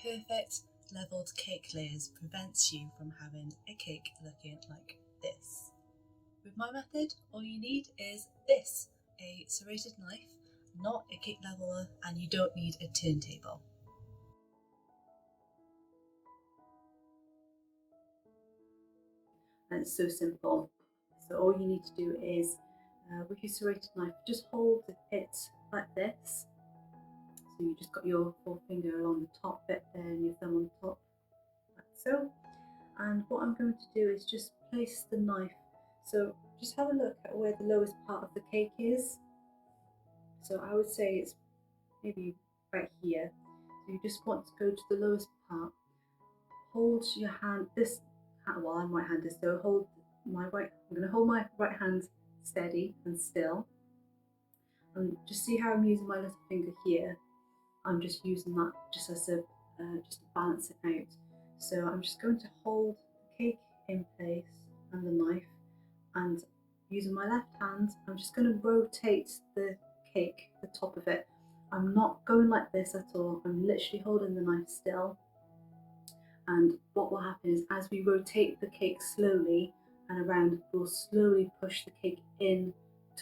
perfect levelled cake layers prevents you from having a cake looking like this. With my method, all you need is this, a serrated knife, not a cake leveller, and you don't need a turntable. And it's so simple. So all you need to do is, with your serrated knife, just hold it like this. So you just got your forefinger along the top bit there and your thumb on top, like so. And what I'm going to do is just place the knife. So just have a look at where the lowest part of the cake is. So I would say it's maybe right here. So you just want to go to the lowest part. Hold your hand, well, I'm right-handed, so I'm going to hold my right hand steady and still. And just see how I'm using my little finger here. I'm just using that just as just to balance it out. So I'm just going to hold the cake in place and the knife, and using my left hand, I'm just going to rotate the cake, the top of it. I'm not going like this at all. I'm literally holding the knife still. And what will happen is, as we rotate the cake slowly and around, we'll slowly push the cake in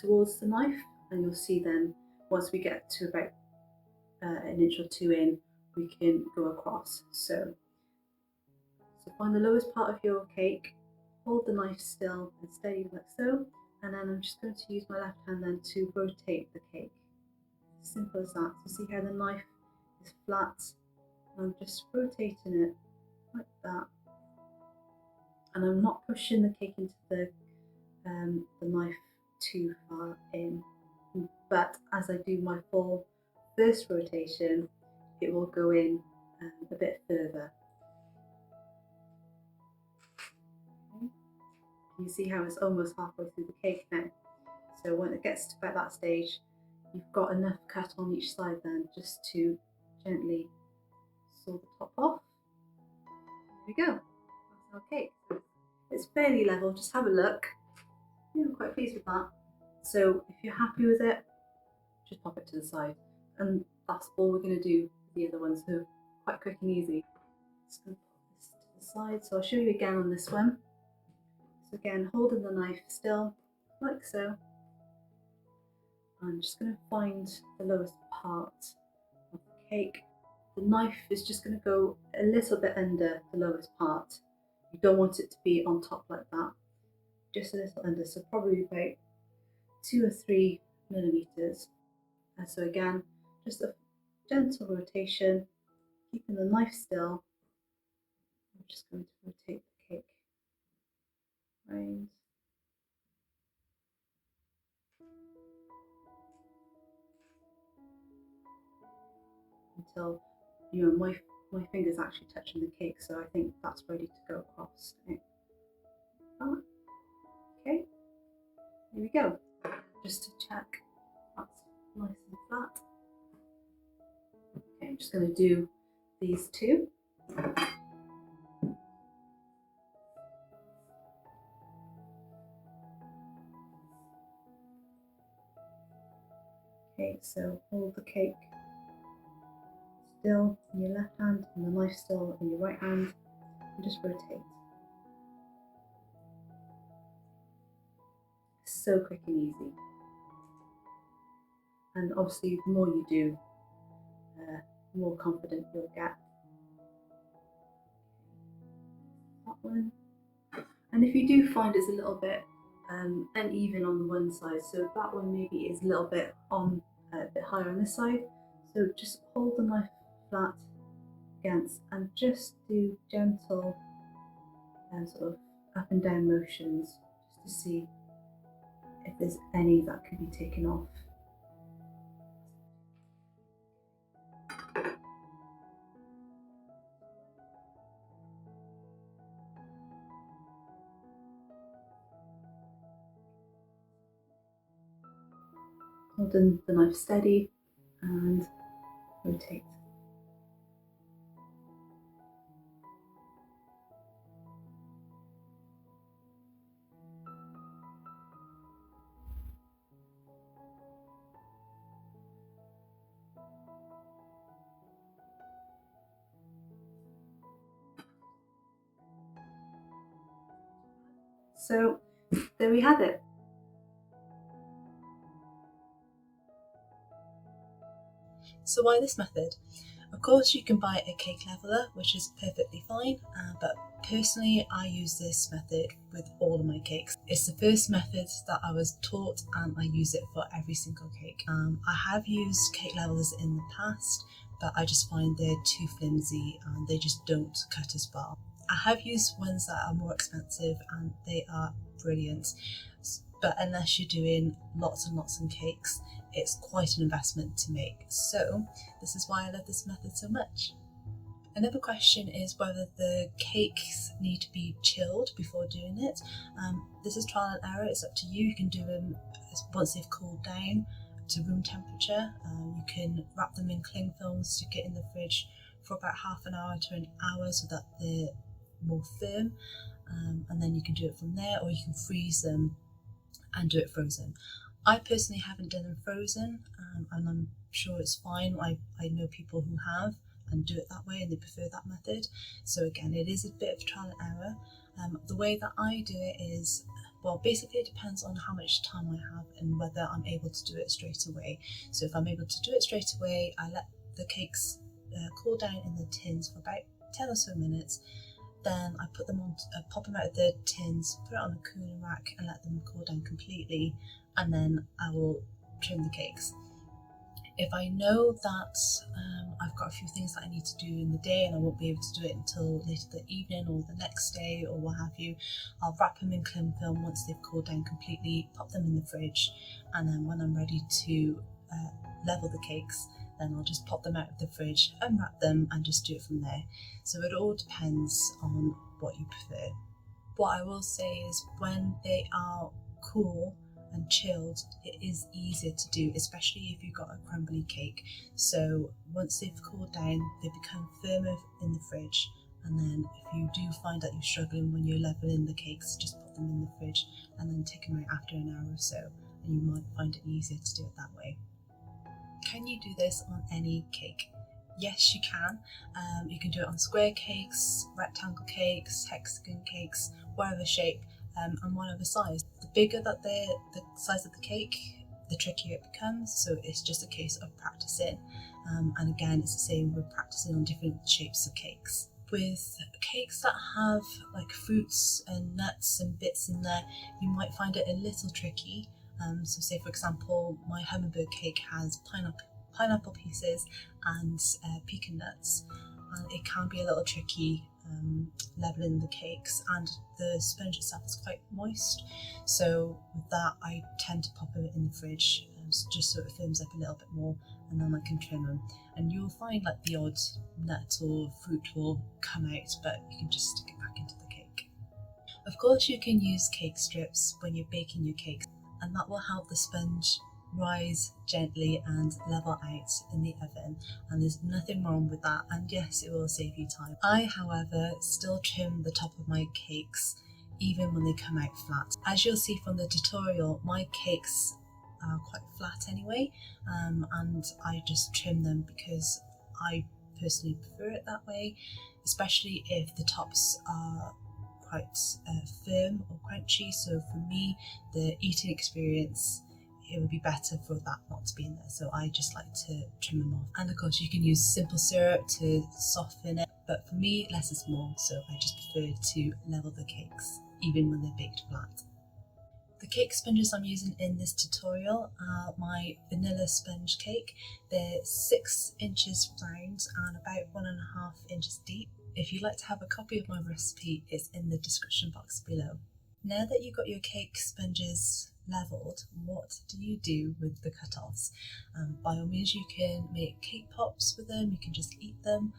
towards the knife, and you'll see then once we get to about an inch or two in, we can go across. So find the lowest part of your cake, hold the knife still and steady like so, and then I'm just going to use my left hand then to rotate the cake. Simple as that. So see how the knife is flat, I'm just rotating it like that, and I'm not pushing the cake into the knife too far in, but as I do my full first rotation, it will go in a bit further. Okay. You see how it's almost halfway through the cake now. So when it gets to about that stage, you've got enough cut on each side then just to gently saw the top off. There we go. That's our cake. It's fairly level, just have a look. Yeah, I'm quite pleased with that. So if you're happy with it, just pop it to the side. And that's all we're going to do with the other ones, so quite quick and easy. Just going to pop this to the side. So I'll show you again on this one. So again, holding the knife still, like so. I'm just going to find the lowest part of the cake. The knife is just going to go a little bit under the lowest part. You don't want it to be on top like that, just a little under, so probably about 2 or 3 millimeters. And so again, just a gentle rotation, keeping the knife still. I'm just going to rotate the cake round. Until my finger's actually touching the cake, so I think that's ready to go across. Okay, here we go. Just to check that's nice and flat. Okay, I'm just going to do these two. Okay, so hold the cake still in your left hand and the knife still in your right hand, and just rotate. So quick and easy. And obviously the more you do, the more confident you'll get. That one. And if you do find it's a little bit uneven on the one side, so that one maybe is a little bit a bit higher on this side, so just hold the knife flat against and just do gentle sort of up and down motions just to see if there's any that can be taken off. Holding the knife steady and rotate. So there we have it. So why this method? Of course you can buy a cake leveler, which is perfectly fine, but personally I use this method with all of my cakes. It's the first method that I was taught and I use it for every single cake. I have used cake levelers in the past, but I just find they're too flimsy and they just don't cut as well. I have used ones that are more expensive and they are brilliant, but unless you're doing lots and lots of cakes, it's quite an investment to make. So this is why I love this method so much. Another question is whether the cakes need to be chilled before doing it. This is trial and error, it's up to you. You can do them once they've cooled down to room temperature. You can wrap them in cling film, stick it in the fridge for about half an hour to an hour so that they're more firm, and then you can do it from there, or you can freeze them and do it frozen. I personally haven't done them frozen, and I'm sure it's fine. I know people who have and do it that way and they prefer that method. So again, it is a bit of trial and error. The way that I do it is, well, basically it depends on how much time I have and whether I'm able to do it straight away. So if I'm able to do it straight away, I let the cakes cool down in the tins for about 10 or so minutes. Then I put them on, pop them out of the tins, put it on a cooling rack and let them cool down completely, and then I will trim the cakes. If I know that I've got a few things that I need to do in the day and I won't be able to do it until later the evening or the next day or what have you, I'll wrap them in cling film once they've cooled down completely, pop them in the fridge, and then when I'm ready to level the cakes, then I'll just pop them out of the fridge, unwrap them and just do it from there. So it all depends on what you prefer. What I will say is when they are cool and chilled, it is easier to do, especially if you've got a crumbly cake. So once they've cooled down, they become firmer in the fridge, and then if you do find that you're struggling when you're leveling the cakes, just put them in the fridge and then take them out after an hour or so, and you might find it easier to do it that way. Can you do this on any cake? Yes, you can. You can do it on square cakes, rectangle cakes, hexagon cakes, whatever shape and whatever size. The bigger that the size of the cake, the trickier it becomes, so it's just a case of practicing. And again, it's the same with practicing on different shapes of cakes. With cakes that have like fruits and nuts and bits in there, you might find it a little tricky. So say for example, my hummingbird cake has pineapple pieces and pecan nuts, and it can be a little tricky leveling the cakes, and the sponge itself is quite moist, so with that I tend to pop it in the fridge just so it firms up a little bit more, and then I can trim them, and you'll find like the odd nut or fruit will come out, but you can just stick it back into the cake. Of course you can use cake strips when you're baking your cakes, and that will help the sponge rise gently and level out in the oven, and there's nothing wrong with that, and yes, it will save you time. I, however, still trim the top of my cakes even when they come out flat. As you'll see from the tutorial, my cakes are quite flat anyway, and I just trim them because I personally prefer it that way, especially if the tops are quite firm or crunchy. So for me, the eating experience, it would be better for that not to be in there, so I just like to trim them off. And of course you can use simple syrup to soften it, but for me less is more, so I just prefer to level the cakes even when they're baked flat. The cake sponges I'm using in this tutorial are my vanilla sponge cake. They're 6 inches round and about 1.5 inches deep. If you'd like to have a copy of my recipe, it's in the description box below. Now that you've got your cake sponges leveled, what do you do with the cut-offs? By all means you can make cake pops with them, you can just eat them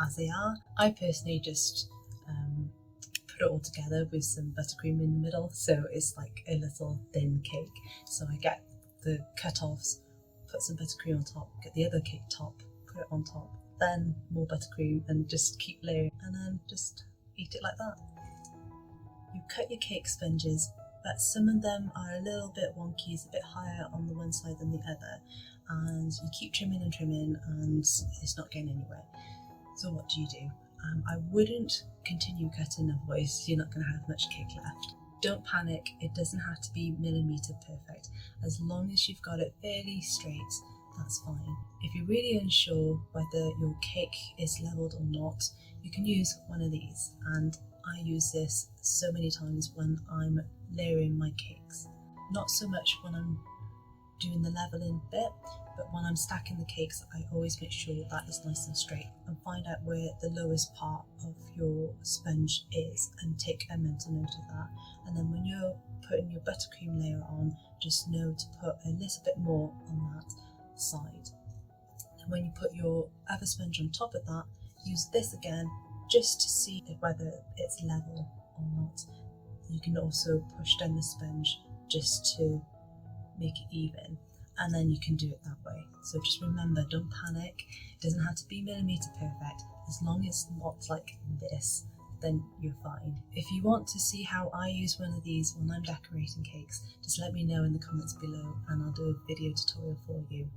as they are. I personally just put it all together with some buttercream in the middle, so it's like a little thin cake. So I get the cut-offs, put some buttercream on top, get the other cake top, put it on top, then more buttercream, and just keep layering, and then just eat it like that. You cut your cake sponges, but some of them are a little bit wonky, it's a bit higher on the one side than the other, and you keep trimming and trimming and it's not getting anywhere. So what do? I wouldn't continue cutting, otherwise you're not going to have much cake left. Don't panic, it doesn't have to be millimetre perfect. As long as you've got it fairly straight, that's fine. If you're really unsure whether your cake is levelled or not, you can use one of these, and I use this so many times when I'm layering my cakes. Not so much when I'm doing the levelling bit, but when I'm stacking the cakes, I always make sure that is nice and straight, and find out where the lowest part of your sponge is and take a mental note of that. And then when you're putting your buttercream layer on, just know to put a little bit more on that side. And when you put your other sponge on top of that, use this again just to see whether it's level or not. You can also push down the sponge just to make it even, and then you can do it that way. So just remember, don't panic, it doesn't have to be millimetre perfect. As long as it's not like this, then you're fine. If you want to see how I use one of these when I'm decorating cakes, just let me know in the comments below and I'll do a video tutorial for you.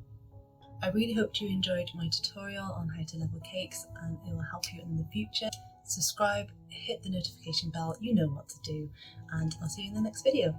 I really hope you enjoyed my tutorial on how to level cakes, and it will help you in the future. Subscribe, hit the notification bell, you know what to do, and I'll see you in the next video.